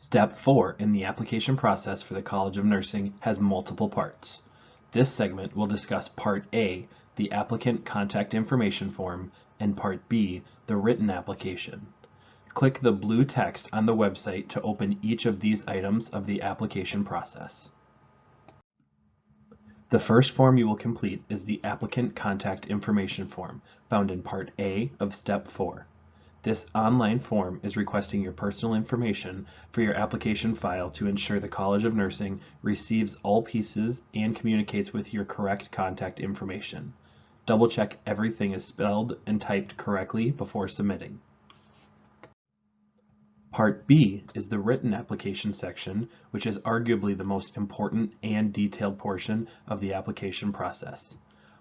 Step 4 in the application process for the College of Nursing has multiple parts. This segment will discuss Part A, the applicant contact information form, and Part B, the written application. Click the blue text on the website to open each of these items of the application process. The first form you will complete is the applicant contact information form, found in Part A of Step 4. This online form is requesting your personal information for your application file to ensure the College of Nursing receives all pieces and communicates with your correct contact information. Double check everything is spelled and typed correctly before submitting. Part B is the written application section, which is arguably the most important and detailed portion of the application process.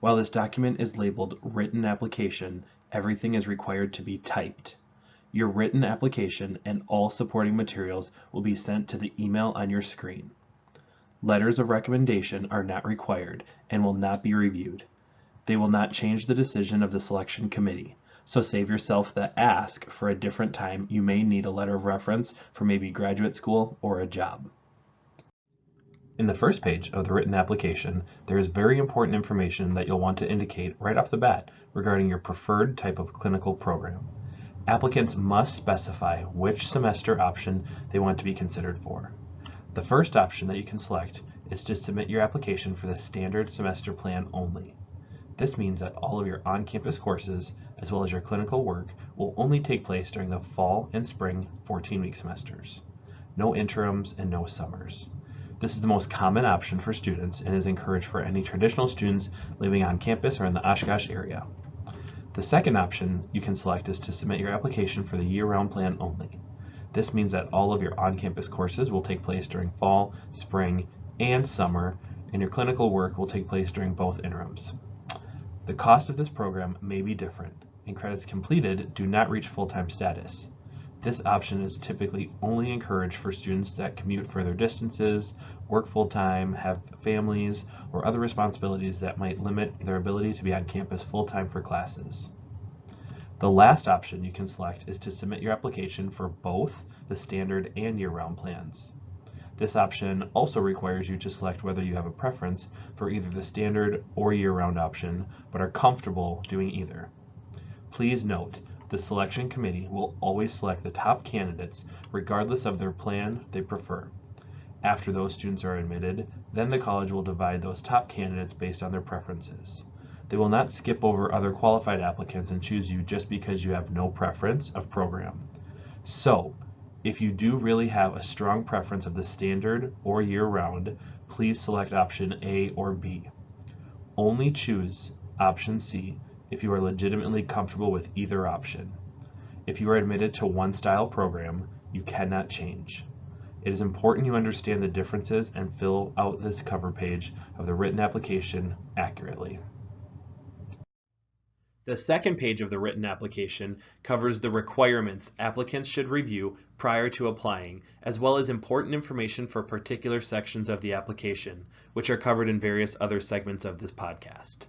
While this document is labeled written application, everything is required to be typed. Your written application and all supporting materials will be sent to the email on your screen. Letters of recommendation are not required and will not be reviewed. They will not change the decision of the selection committee, so save yourself the ask for a different time you may need a letter of reference for maybe graduate school or a job. In the first page of the written application, there is very important information that you'll want to indicate right off the bat regarding your preferred type of clinical program. Applicants must specify which semester option they want to be considered for. The first option that you can select is to submit your application for the standard semester plan only. This means that all of your on-campus courses, as well as your clinical work, will only take place during the fall and spring 14-week semesters. No interims and no summers. This is the most common option for students and is encouraged for any traditional students living on campus or in the Oshkosh area. The second option you can select is to submit your application for the year-round plan only. This means that all of your on-campus courses will take place during fall, spring, and summer, and your clinical work will take place during both interims. The cost of this program may be different, and credits completed do not reach full-time status. This option is typically only encouraged for students that commute further distances, work full-time, have families, or other responsibilities that might limit their ability to be on campus full-time for classes. The last option you can select is to submit your application for both the standard and year-round plans. This option also requires you to select whether you have a preference for either the standard or year-round option, but are comfortable doing either. Please note, the selection committee will always select the top candidates regardless of their plan they prefer. After those students are admitted, then the college will divide those top candidates based on their preferences. They will not skip over other qualified applicants and choose you just because you have no preference of program. So, if you do really have a strong preference of the standard or year-round, please select option A or B. Only choose option C if you are legitimately comfortable with either option. If you are admitted to one style program, you cannot change. It is important you understand the differences and fill out this cover page of the written application accurately. The second page of the written application covers the requirements applicants should review prior to applying, as well as important information for particular sections of the application, which are covered in various other segments of this podcast.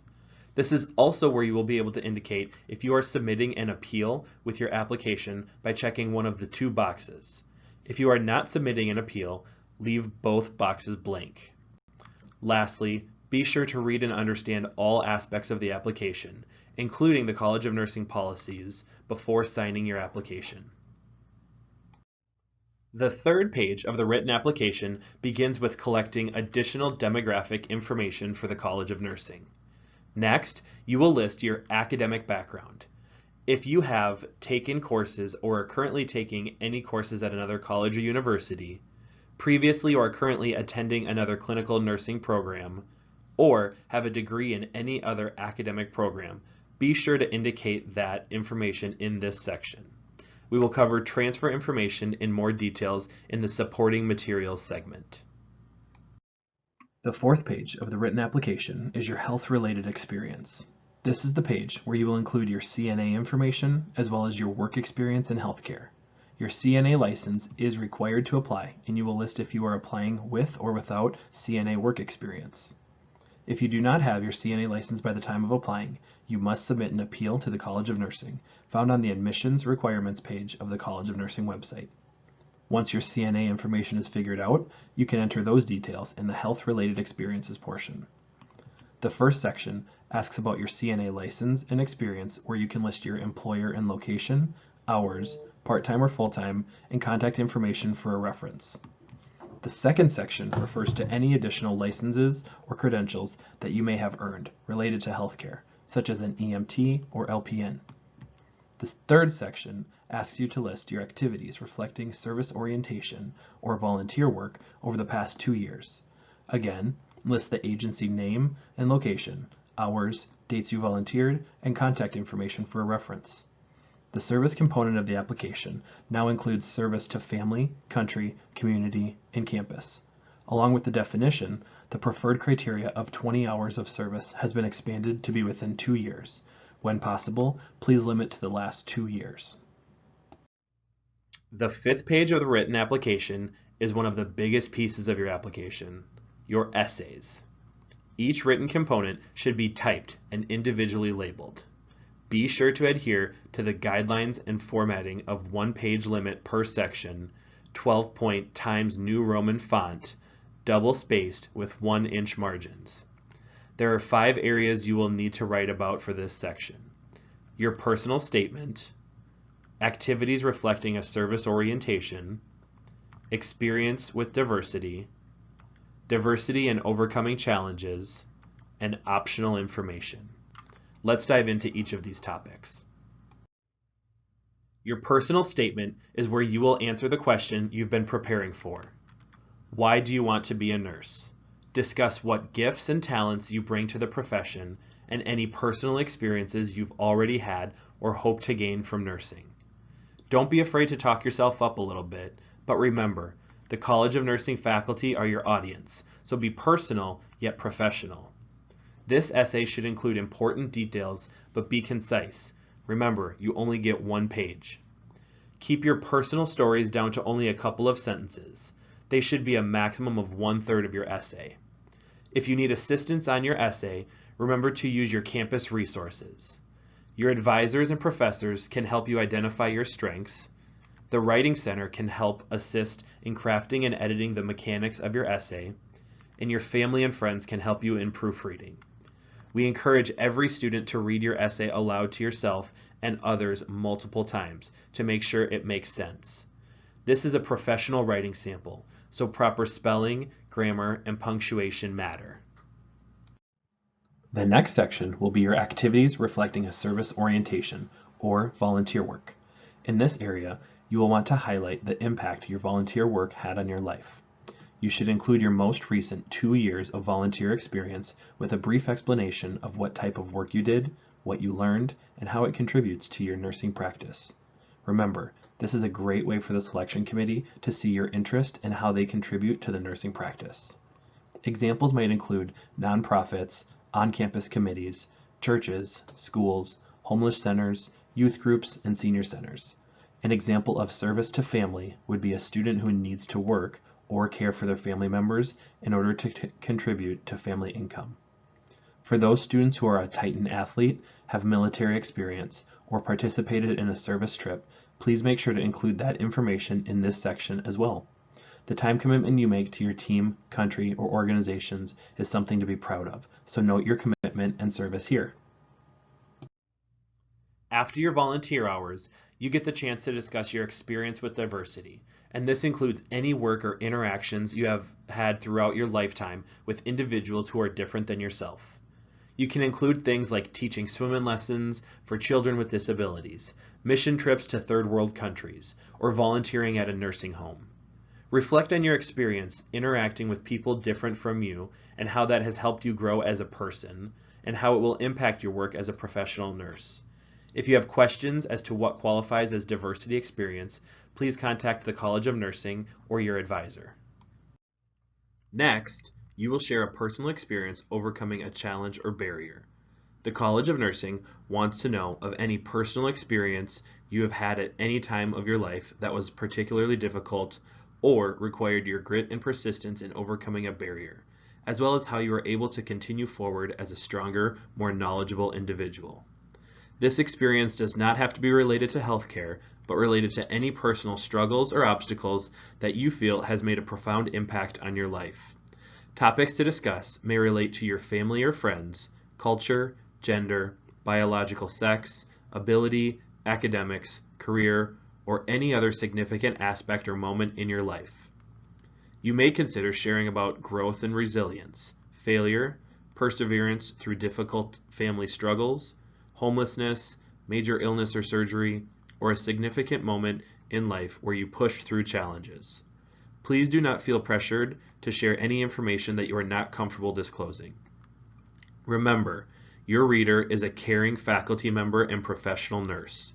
This is also where you will be able to indicate if you are submitting an appeal with your application by checking one of the two boxes. If you are not submitting an appeal, leave both boxes blank. Lastly, be sure to read and understand all aspects of the application, including the College of Nursing policies, before signing your application. The third page of the written application begins with collecting additional demographic information for the College of Nursing. Next, you will list your academic background. If you have taken courses or are currently taking any courses at another college or university, previously or currently attending another clinical nursing program, or have a degree in any other academic program, be sure to indicate that information in this section. We will cover transfer information in more details in the supporting materials segment. The fourth page of the written application is your health-related experience. This is the page where you will include your CNA information as well as your work experience in healthcare. Your CNA license is required to apply, and you will list if you are applying with or without CNA work experience. If you do not have your CNA license by the time of applying, you must submit an appeal to the College of Nursing, found on the Admissions Requirements page of the College of Nursing website. Once your CNA information is figured out, you can enter those details in the health-related experiences portion. The first section asks about your CNA license and experience, where you can list your employer and location, hours, part-time or full-time, and contact information for a reference. The second section refers to any additional licenses or credentials that you may have earned related to healthcare, such as an EMT or LPN. The third section asks you to list your activities reflecting service orientation or volunteer work over the past 2 years. Again, list the agency name and location, hours, dates you volunteered, and contact information for a reference. The service component of the application now includes service to family, country, community, and campus. Along with the definition, the preferred criteria of 20 hours of service has been expanded to be within 2 years. When possible, please limit to the last 2 years. The fifth page of the written application is one of the biggest pieces of your application, your essays. Each written component should be typed and individually labeled. Be sure to adhere to the guidelines and formatting of 1-page limit per section, 12-point times New Roman font, double-spaced with 1-inch margins. There are 5 areas you will need to write about for this section: your personal statement, activities reflecting a service orientation, experience with diversity, diversity and overcoming challenges, and optional information. Let's dive into each of these topics. Your personal statement is where you will answer the question you've been preparing for. Why do you want to be a nurse? Discuss what gifts and talents you bring to the profession and any personal experiences you've already had or hope to gain from nursing. Don't be afraid to talk yourself up a little bit, but remember, the College of Nursing faculty are your audience, so be personal yet professional. This essay should include important details, but be concise. Remember, you only get 1 page. Keep your personal stories down to only a couple of sentences. They should be a maximum of 1/3 of your essay. If you need assistance on your essay, remember to use your campus resources. Your advisors and professors can help you identify your strengths. The Writing Center can help assist in crafting and editing the mechanics of your essay, and your family and friends can help you in proofreading. We encourage every student to read your essay aloud to yourself and others multiple times to make sure it makes sense. This is a professional writing sample, so proper spelling, grammar, and punctuation matter. The next section will be your activities reflecting a service orientation or volunteer work. In this area, you will want to highlight the impact your volunteer work had on your life. You should include your most recent 2 years of volunteer experience with a brief explanation of what type of work you did, what you learned, and how it contributes to your nursing practice. Remember, this is a great way for the selection committee to see your interest and how they contribute to the nursing practice. Examples might include nonprofits, on-campus committees, churches, schools, homeless centers, youth groups, and senior centers. An example of service to family would be a student who needs to work or care for their family members in order to contribute to family income. For those students who are a Titan athlete, have military experience, or participated in a service trip, please make sure to include that information in this section as well. The time commitment you make to your team, country, or organizations is something to be proud of, so note your commitment and service here. After your volunteer hours, you get the chance to discuss your experience with diversity, and this includes any work or interactions you have had throughout your lifetime with individuals who are different than yourself. You can include things like teaching swimming lessons for children with disabilities, mission trips to third world countries, or volunteering at a nursing home. Reflect on your experience interacting with people different from you and how that has helped you grow as a person, and how it will impact your work as a professional nurse. If you have questions as to what qualifies as diversity experience, please contact the College of Nursing or your advisor. Next, you will share a personal experience overcoming a challenge or barrier. The College of Nursing wants to know of any personal experience you have had at any time of your life that was particularly difficult or required your grit and persistence in overcoming a barrier, as well as how you were able to continue forward as a stronger, more knowledgeable individual. This experience does not have to be related to healthcare, but related to any personal struggles or obstacles that you feel has made a profound impact on your life. Topics to discuss may relate to your family or friends, culture, gender, biological sex, ability, academics, career, or any other significant aspect or moment in your life. You may consider sharing about growth and resilience, failure, perseverance through difficult family struggles, homelessness, major illness or surgery, or a significant moment in life where you pushed through challenges. Please do not feel pressured to share any information that you are not comfortable disclosing. Remember, your reader is a caring faculty member and professional nurse.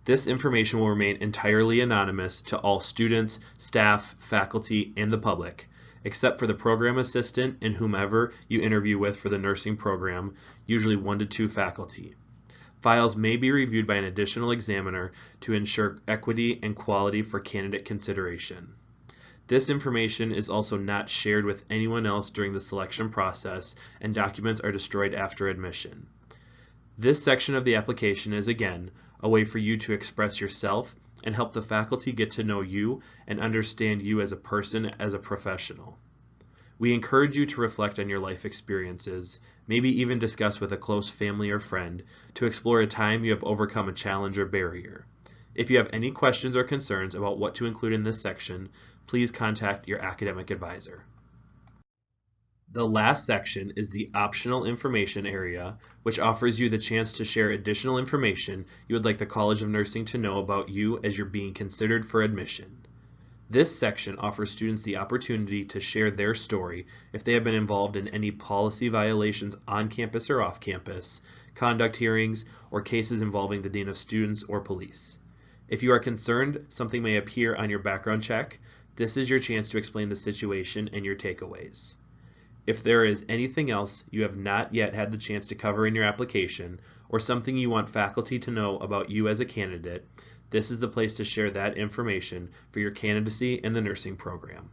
This information will remain entirely anonymous to all students, staff, faculty, and the public, except for the program assistant and whomever you interview with for the nursing program, usually 1 to 2 faculty. Files may be reviewed by an additional examiner to ensure equity and quality for candidate consideration. This information is also not shared with anyone else during the selection process, and documents are destroyed after admission. This section of the application is, again, a way for you to express yourself and help the faculty get to know you and understand you as a person, as a professional. We encourage you to reflect on your life experiences, maybe even discuss with a close family or friend, to explore a time you have overcome a challenge or barrier. If you have any questions or concerns about what to include in this section, please contact your academic advisor. The last section is the optional information area, which offers you the chance to share additional information you would like the College of Nursing to know about you as you're being considered for admission. This section offers students the opportunity to share their story if they have been involved in any policy violations on campus or off campus, conduct hearings, or cases involving the Dean of Students or police. If you are concerned something may appear on your background check, this is your chance to explain the situation and your takeaways. If there is anything else you have not yet had the chance to cover in your application, or something you want faculty to know about you as a candidate, this is the place to share that information for your candidacy in the nursing program.